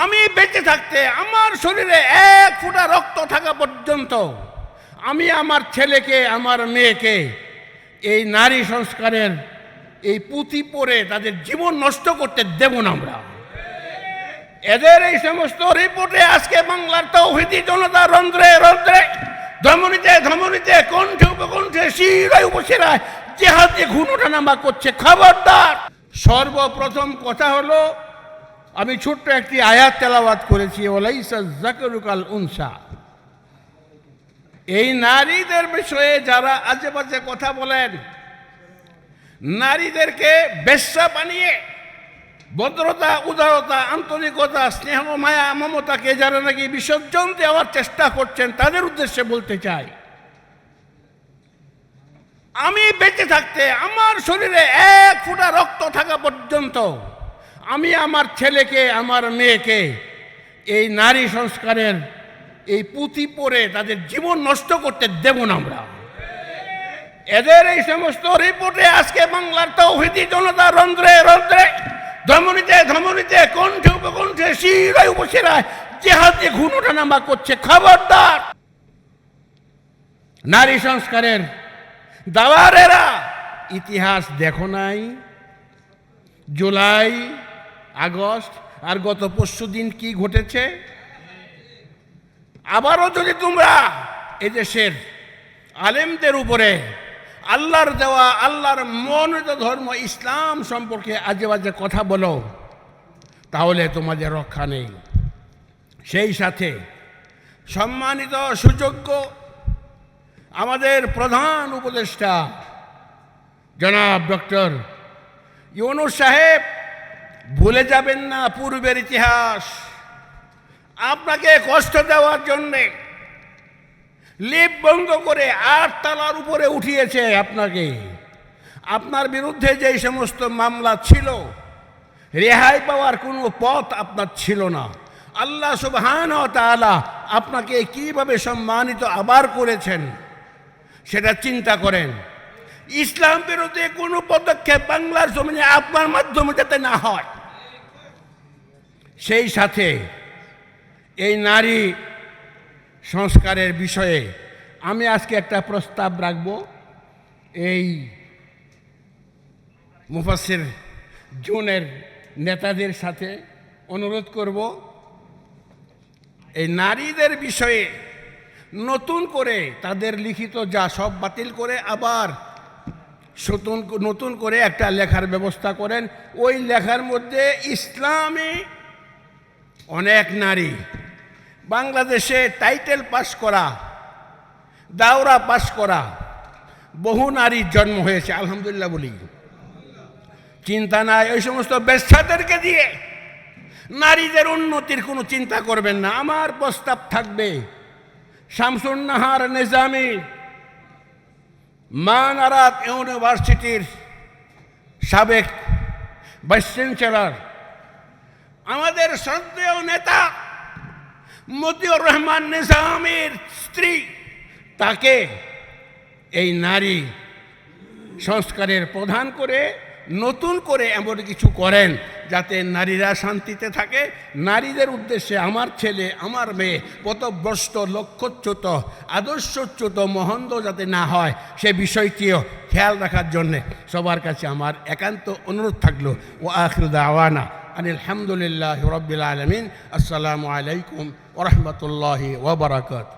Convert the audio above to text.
আমি বেঁচে থাকতে আমার শরীরে এক ফোঁটা রক্ত থাকা পর্যন্ত আমি আমার ছেলেকে আমার মেয়েকে এই নারী সংস্কারের এই পুঁথি পড়ে তাদের জীবন নষ্ট করতে দেব না। আমরা এদের এই সমস্ত রিপোর্টে আজকে বাংলার তৌহিদি জনতা রন্ধ্রে রন্ধ্রে ধমনীতে ধমনীতে কণ্ঠে উপকণ্ঠে শিরায় উপশিরায় জেহাদে ঘুনোটানামা করছে। খবরদার। সর্বপ্রথম কথা হলো, আমি ছোট্ট একটি আয়াত তেলাওয়াত করেছি, ওয়ালাইসা যাকারু কাল উনসা। এই নারীদের বিষয়ে যারা আজে বাজে কথা বলেন, নারীদেরকে বেশ্যা বানিয়ে ভদ্রতা, উদারতা, আন্তরিকতা, স্নেহ, মায়া, মমতাকে যারা নাকি বিসর্জন দেওয়ার চেষ্টা করছেন, তাদের উদ্দেশ্যে বলতে চাই, আমি বেঁচে থাকতে আমার শরীরে এক ফোঁটা রক্ত থাকা পর্যন্ত আমি আমার ছেলেকে আমার মেয়েকে এই নারী সংস্কারের এই পুঁথি পড়ে তাদের জীবন নষ্ট করতে দেব না। আমরা এদের এই সমস্ত রিপোর্টে আজকে বাংলার তৌহিদি জনতা রন্ধ্রে রন্ধ্রে ধমনীতে ধমনীতে কণ্ঠে উপকণ্ঠে শিরায় উপশিরায় জেহাদে ঘুনোটানামা করছে। খবরদার। নারী সংস্কারের দাওয়ারেরা ইতিহাস দেখো নাই? জুলাই, আগস্ট আর গত পরশুদিন কি ঘটেছে? আবারও যদি তোমরা এদেশের আলেমদের উপরে আল্লাহর দেওয়া, আল্লাহর মনোনীত ধর্ম ইসলাম সম্পর্কে আজে বাজে কথা বলো, তাহলে তোমাদের রক্ষা নেই। সেই সাথে সম্মানিত সুযোগ্য আমাদের প্রধান উপদেষ্টা জনাব ডক্টর ইউনূস সাহেব, ভুলে যাবেন না পূর্বের ইতিহাস। আপনাকে কষ্ট দেওয়ার জন্যে লিফট বন্ধ করে ৮ তলার উপরে উঠিয়েছে আপনাকে। আপনার বিরুদ্ধে যেই সমস্ত মামলা ছিল, রেহাই পাওয়ার কোনো পথ আপনার ছিল না। আল্লাহ সুবহানাহু ওয়া তাআলা আপনাকে কিভাবে সম্মানিত আবার করেছেন সেটা চিন্তা করেন। ইসলাম বিরোধী কোনো পদক্ষেপ বাংলার জমিনে আপনার মাধ্যমে যাতে না হয়। সেই সাথে এই নারী সংস্কারের বিষয়ে আমি আজকে একটা প্রস্তাব রাখব। এই মুফাসসির জোনের নেতাদের সাথে অনুরোধ করব, এই নারীদের বিষয়ে নতুন করে তাদের লিখিত যা সব বাতিল করে আবার নতুন করে একটা লেখার ব্যবস্থা করেন। ওই লেখার মধ্যে ইসলামী অনেক নারী বাংলাদেশে টাইটেল পাস করা, দাওরা পাস করা বহু নারীর জন্ম হয়েছে, আলহামদুলিল্লাহ বলি। চিন্তা নাই ওই সমস্ত বেশ্যাদেরকে দিয়ে নারীদের উন্নতির কোনো চিন্তা করবেন না। আমার প্রস্তাব থাকবে, শামসুন নাহার নিজামী মানারাত ইউনিভার্সিটির সাবেক ভাইস চ্যান্সেলর, আমাদের শ্রদ্ধেয় নেতা মতিউর রহমান নিজামীর স্ত্রী, তাকে এই নারী সংস্কারের প্রধান করে নতুন করে এমন কিছু করেন যাতে নারীরা শান্তিতে থাকে। নারীদের উদ্দেশ্যে আমার ছেলে আমার মেয়ে পথভ্রষ্ট, লক্ষ্যচ্যুত, আদর্শচ্যুত, মহন্দ যাতে না হয় সে বিষয়টিও খেয়াল রাখার জন্যে সবার কাছে আমার একান্ত অনুরোধ থাকলো। ও আখিরু দাওয়ানা আনিল হামদুলিল্লাহি রাব্বিল আলামিন। আসসালামু আলাইকুম ওয়া রাহমাতুল্লাহি ওয়া বারাকাতুহু।